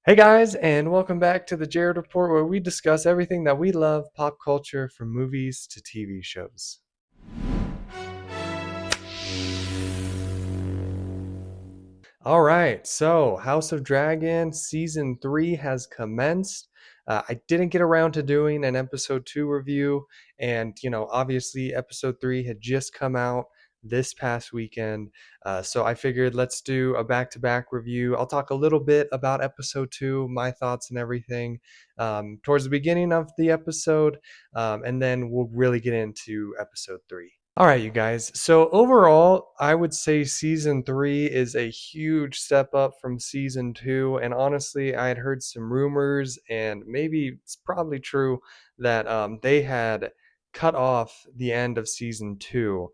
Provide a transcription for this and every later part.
Hey guys, and welcome back to the Jared Report, where we discuss everything that we love pop culture from movies to TV shows. All right, so House of Dragon season 3 has commenced. I didn't get around to doing an episode 2 review, and obviously, episode 3 had just come out this past weekend. So I figured let's do a back to back review. I'll talk a little bit about episode 2, my thoughts and everything, towards the beginning of the episode, and then we'll really get into episode 3. All right, you guys. So overall, I would say season 3 is a huge step up from season 2. And honestly, I had heard some rumors, and maybe it's probably true, that they had cut off the end of season 2.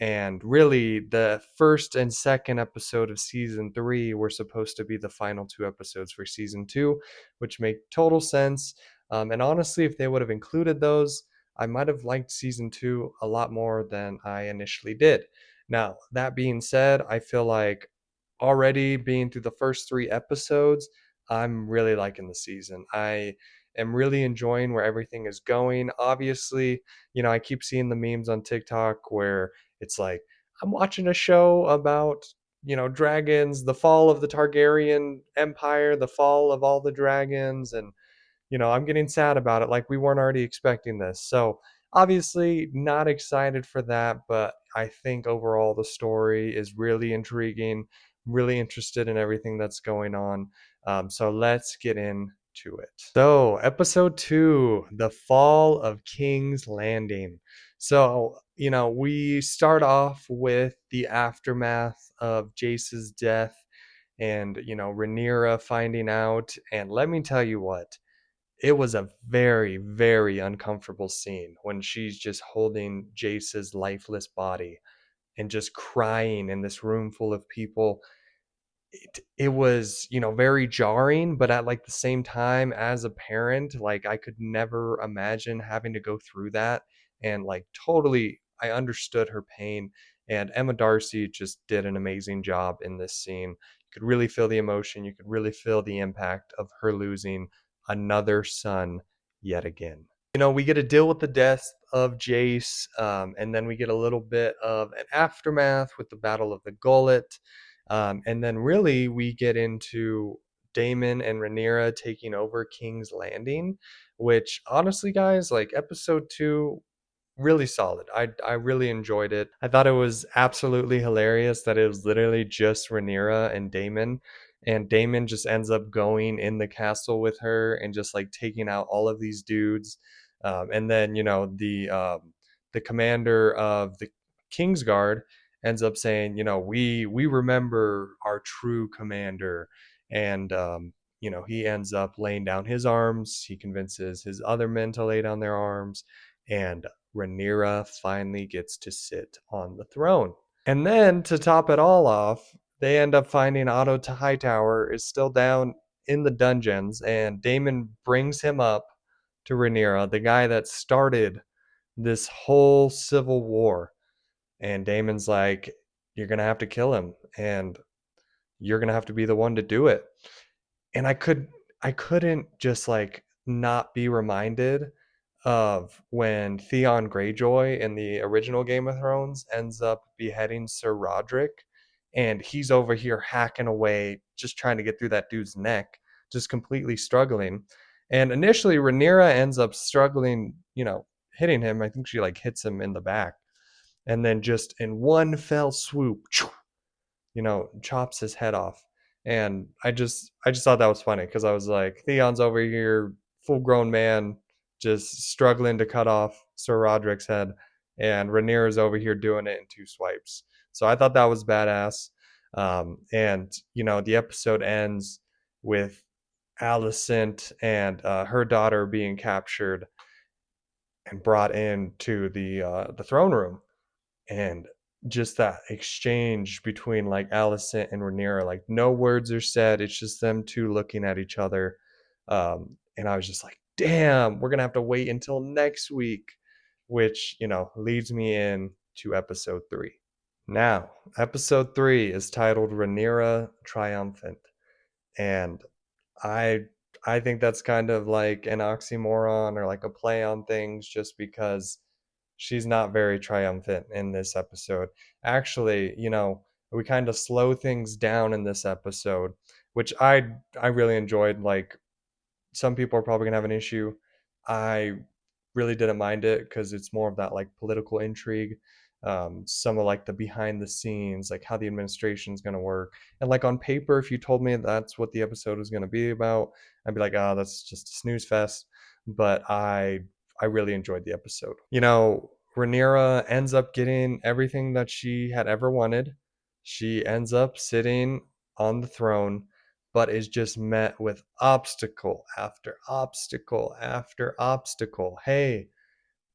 And really, the first and second episode of season 3 were supposed to be the final two episodes for season 2, which make total sense. And honestly, if they would have included those, I might have liked season 2 a lot more than I initially did. Now, that being said, I feel like already being through the first 3 episodes, I'm really liking the season. I am really enjoying where everything is going. Obviously, I keep seeing the memes on TikTok where it's like, I'm watching a show about, dragons, the fall of the Targaryen Empire, the fall of all the dragons, and I'm getting sad about it. Like, we weren't already expecting this. So, obviously, not excited for that, but I think overall the story is really intriguing, really interested in everything that's going on. So, let's get into it. So, episode 2, The Fall of King's Landing. So, we start off with the aftermath of Jace's death and, Rhaenyra finding out. And let me tell you what, it was a very, very uncomfortable scene when she's just holding Jace's lifeless body and just crying in this room full of people. It was, very jarring, but at like the same time, as a parent, like, I could never imagine having to go through that. And like, totally, I understood her pain. And Emma Darcy just did an amazing job in this scene. You could really feel the emotion, you could really feel the impact of her losing another son yet again. We get to deal with the death of Jace, and then we get a little bit of an aftermath with the Battle of the Gullet. And then really we get into Daemon and Rhaenyra taking over King's Landing, which honestly, guys, like, episode 2, really solid. I really enjoyed it. I thought it was absolutely hilarious that it was literally just Rhaenyra and Daemon, and Daemon just ends up going in the castle with her and just like taking out all of these dudes. And then the commander of the Kingsguard ends up saying, we remember our true commander. And he ends up laying down his arms. He convinces his other men to lay down their arms, and Rhaenyra finally gets to sit on the throne. And then to top it all off, they end up finding Otto Hightower is still down in the dungeons, and Daemon brings him up to Rhaenyra, the guy that started this whole civil war. And Daemon's like, "You're gonna have to kill him, and you're gonna have to be the one to do it." And I couldn't just like not be reminded of when Theon Greyjoy in the original Game of Thrones ends up beheading Sir Roderick, and he's over here hacking away, just trying to get through that dude's neck, just completely struggling. And initially, Rhaenyra ends up struggling, hitting him. I think she like hits him in the back, and then just in one fell swoop, chops his head off. And I just thought that was funny because I was like, Theon's over here, full grown man, just struggling to cut off Sir Roderick's head, and Rhaenyra's over here doing it in 2 swipes. So I thought that was badass. And the episode ends with Alicent and her daughter being captured and brought into the throne room, and just that exchange between like Alicent and Rhaenyra, like, no words are said. It's just them two looking at each other. And I was just like, damn, we're gonna have to wait until next week, which leads me in to episode 3. Now, episode 3 is titled Rhaenyra Triumphant, and I I think that's kind of like an oxymoron or like a play on things just because she's not very triumphant in this episode. Actually, we kind of slow things down in this episode, which I really enjoyed. Like some people are probably gonna have an issue. I really didn't mind it because it's more of that like political intrigue, some of like the behind the scenes, like how the administration is gonna work. And like on paper, if you told me that's what the episode was gonna be about, I'd be like, oh, that's just a snooze fest. But I really enjoyed the episode. Rhaenyra ends up getting everything that she had ever wanted. She ends up sitting on the throne, but is just met with obstacle after obstacle after obstacle. Hey,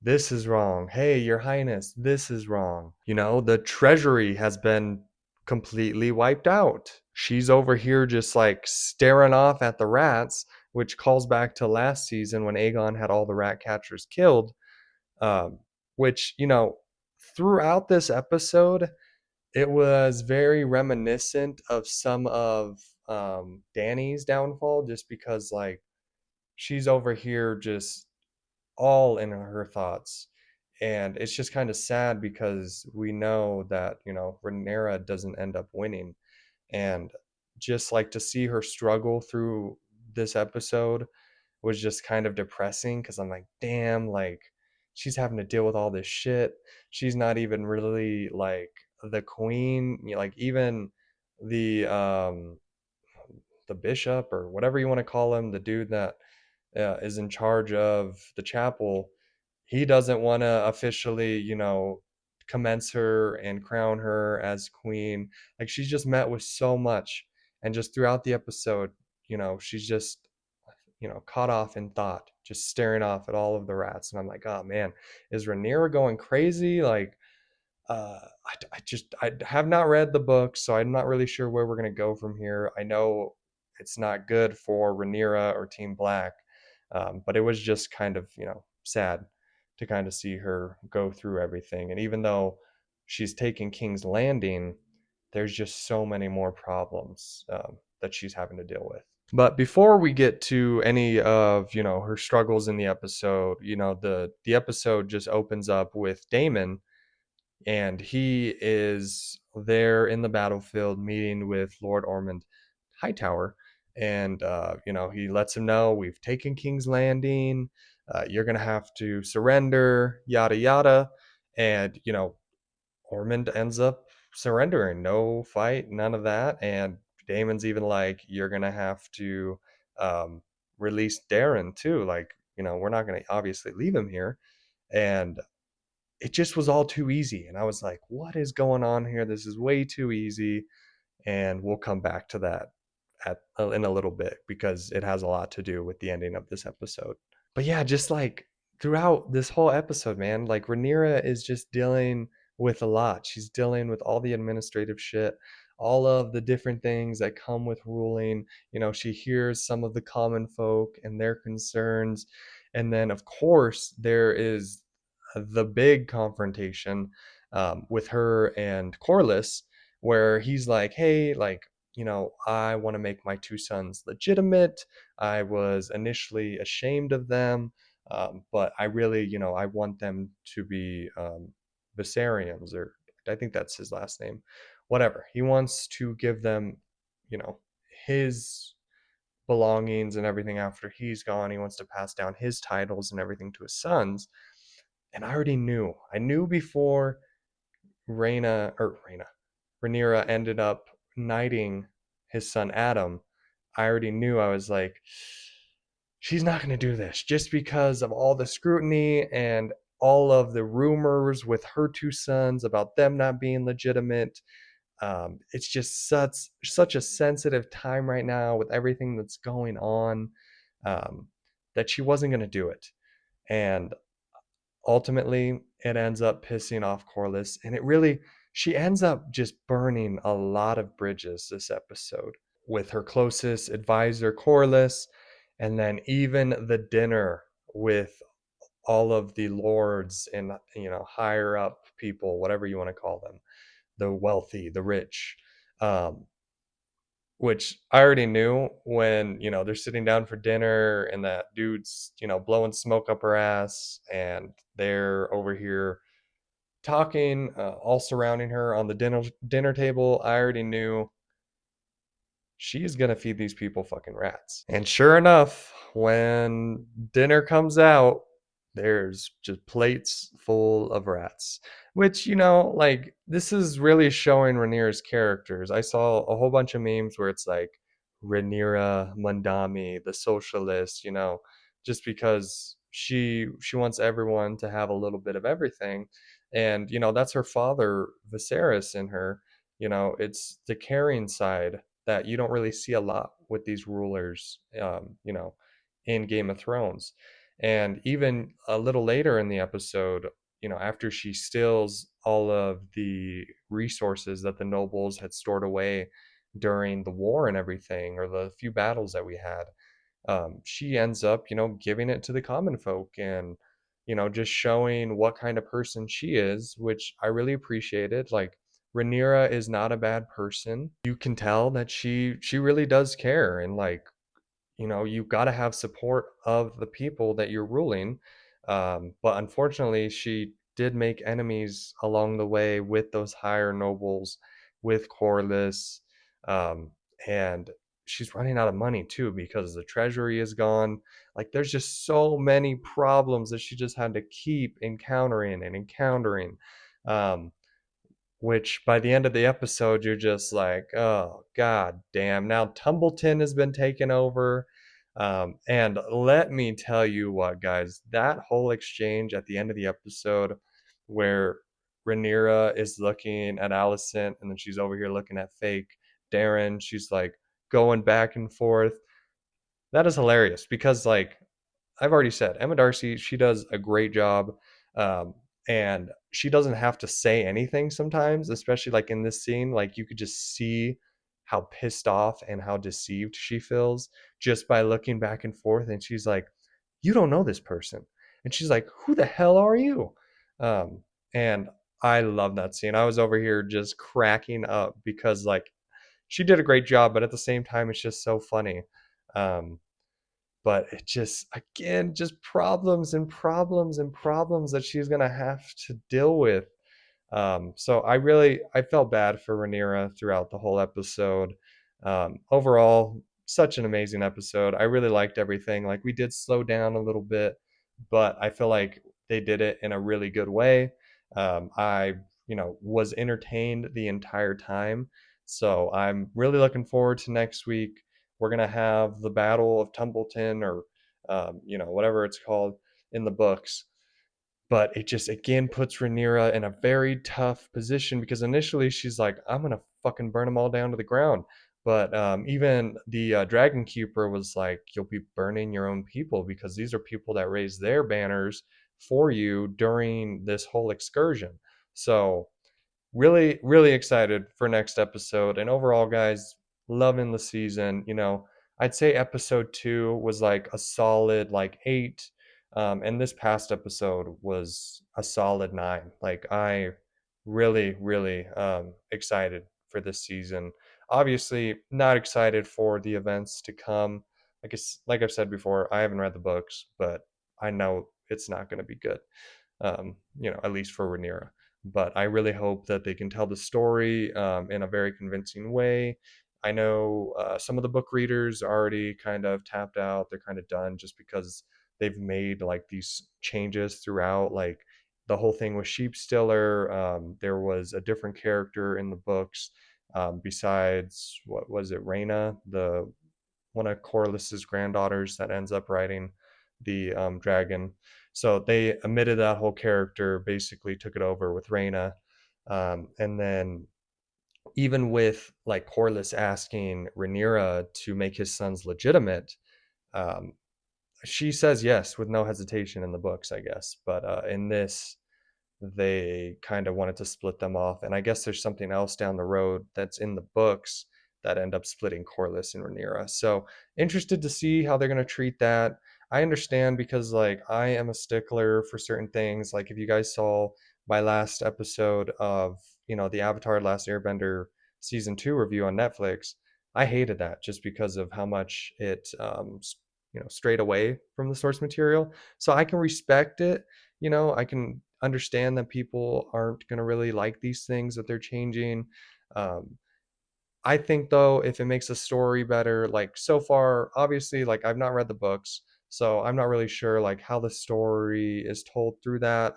this is wrong. Hey, your highness, this is wrong. The treasury has been completely wiped out. She's over here just like staring off at the rats, which calls back to last season when Aegon had all the rat catchers killed. Um, which, throughout this episode, it was very reminiscent of some of Danny's downfall, just because like she's over here just all in her thoughts. And it's just kind of sad because we know that, Rhaenyra doesn't end up winning. And just like to see her struggle through this episode was just kind of depressing because I'm like, damn, like she's having to deal with all this shit. She's not even really like the queen, like even the the bishop or whatever you want to call him, the dude that is in charge of the chapel. He doesn't want to officially, commence her and crown her as queen. Like she's just met with so much, and just throughout the episode, she's just, caught off in thought, just staring off at all of the rats. And I'm like, oh man, is Rhaenyra going crazy? Like, I have not read the book, so I'm not really sure where we're gonna go from here. I know it's not good for Rhaenyra or Team Black, but it was just kind of sad to kind of see her go through everything. And even though she's taking King's Landing, there's just so many more problems that she's having to deal with. But before we get to any of her struggles in the episode, the episode just opens up with Daemon, and he is there in the battlefield meeting with Lord Ormond Hightower. And he lets him know, we've taken King's Landing, you're gonna have to surrender, yada yada. And Ormond ends up surrendering, no fight, none of that. And Daemon's even like, you're gonna have to um, release Darren too, like, we're not gonna obviously leave him here. And it just was all too easy. And I was like, what is going on here? This is way too easy. And we'll come back to that in a little bit because it has a lot to do with the ending of this episode. But yeah, just like throughout this whole episode, man, like Rhaenyra is just dealing with a lot. She's dealing with all the administrative shit, all of the different things that come with ruling. She hears some of the common folk and their concerns. And then, of course, there is the big confrontation with her and Corlys, where he's like, hey, like, I want to make my two sons legitimate. I was initially ashamed of them, but I really, I want them to be Viserions, or I think that's his last name. Whatever. He wants to give them, you know, his belongings and everything after he's gone. He wants to pass down his titles and everything to his sons. And I already knew. I knew before Rhaenyra ended up knighting his son Adam. I already knew. I was like, she's not going to do this just because of all the scrutiny and all of the rumors with her two sons about them not being legitimate. It's just such a sensitive time right now with everything that's going on, um, that she wasn't going to do it. And ultimately, it ends up pissing off Corlys, and she ends up just burning a lot of bridges this episode with her closest advisor Corlys, and then even the dinner with all of the lords and higher up people, whatever you want to call them, the wealthy, the rich. Um, which I already knew when, they're sitting down for dinner and that dude's, blowing smoke up her ass and they're over here talking, all surrounding her on the dinner table. I already knew she's gonna feed these people fucking rats. And sure enough, when dinner comes out, there's just plates full of rats. Which, like, this is really showing Rhaenyra's characters. I saw a whole bunch of memes where it's like Rhaenyra Mondami, the socialist, just because she wants everyone to have a little bit of everything. And, that's her father, Viserys, in her. It's the caring side that you don't really see a lot with these rulers, in Game of Thrones. And even a little later in the episode, after she steals all of the resources that the nobles had stored away during the war and everything, or the few battles that we had, she ends up, giving it to the common folk and, just showing what kind of person she is, which I really appreciated. Like, Rhaenyra is not a bad person. You can tell that she really does care, and like, you've got to have support of the people that you're ruling. But unfortunately, she did make enemies along the way with those higher nobles, with Corlys, um, and she's running out of money too because the treasury is gone. Like, there's just so many problems that she just had to keep encountering and encountering. Um, which by the end of the episode, you're just like, oh, god damn. Now Tumbleton has been taken over. And let me tell you what, guys, that whole exchange at the end of the episode where Rhaenyra is looking at Alicent and then she's over here looking at fake Darren, she's like going back and forth. That is hilarious because, like, I've already said, Emma Darcy, she does a great job. Um, and she doesn't have to say anything sometimes, especially like in this scene. Like, you could just see how pissed off and how deceived she feels just by looking back and forth. And she's like, "You don't know this person." And she's like, "Who the hell are you?" And I love that scene. I was over here just cracking up because, like, she did a great job, but at the same time, it's just so funny. Um, but it just, again, just problems and problems and problems that she's gonna have to deal with. So I felt bad for Rhaenyra throughout the whole episode. Overall, such an amazing episode. I really liked everything. Like, we did slow down a little bit, but I feel like they did it in a really good way. I, was entertained the entire time. So I'm really looking forward to next week. We're gonna have the Battle of Tumbleton, or whatever it's called in the books. But it just again puts Rhaenyra in a very tough position because initially she's like, "I'm gonna fucking burn them all down to the ground." But even the Dragon Keeper was like, "You'll be burning your own people because these are people that raised their banners for you during this whole excursion." So really, really excited for next episode. And overall, guys, loving the season. I'd say episode 2 was like a solid like 8. And this past episode was a solid 9. Like, I really, really excited for this season. Obviously, not excited for the events to come. I guess, like I've said before, I haven't read the books, but I know it's not going to be good. At least for Rhaenyra. But I really hope that they can tell the story in a very convincing way. I know some of the book readers are already kind of tapped out. They're kind of done just because they've made like these changes throughout. Like, the whole thing with Sheepstiller, there was a different character in the books besides, what was it, Rhaena, the one of Corlys's granddaughters that ends up riding the dragon. So they omitted that whole character, basically took it over with Rhaena. And then even with like Corlys asking Rhaenyra to make his sons legitimate, um, she says yes with no hesitation in the books, I guess. But in this, they kind of wanted to split them off. And I guess there's something else down the road that's in the books that end up splitting Corlys and Rhaenyra. So interested to see how they're going to treat that. I understand because, like, I am a stickler for certain things. Like, if you guys saw my last episode of, the Avatar Last Airbender season 2 review on Netflix, I hated that just because of how much it strayed away from the source material. So I can respect it. I can understand that people aren't going to really like these things that they're changing. um, I think though, if it makes a story better, like so far, obviously, like I've not read the books, so I'm not really sure like how the story is told through that.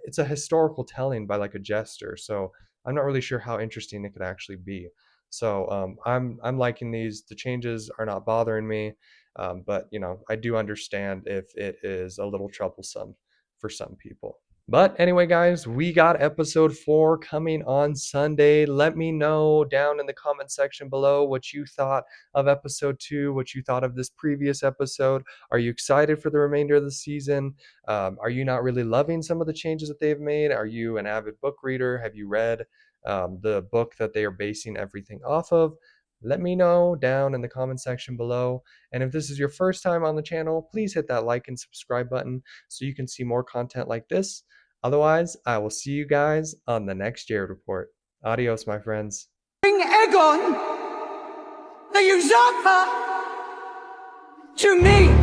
It's a historical telling by like a jester, so I'm not really sure how interesting it could actually be. So I'm liking these. The changes are not bothering me, but I do understand if it is a little troublesome for some people. But anyway, guys, we got episode 4 coming on Sunday. Let me know down in the comment section below what you thought of episode 2, what you thought of this previous episode. Are you excited for the remainder of the season? Are you not really loving some of the changes that they've made? Are you an avid book reader? Have you read the book that they are basing everything off of? Let me know down in the comment section below. And if this is your first time on the channel, please hit that like and subscribe button so you can see more content like this. Otherwise, I will see you guys on the next Jared Report. Adios, my friends. Bring Aegon, the usurper, to me!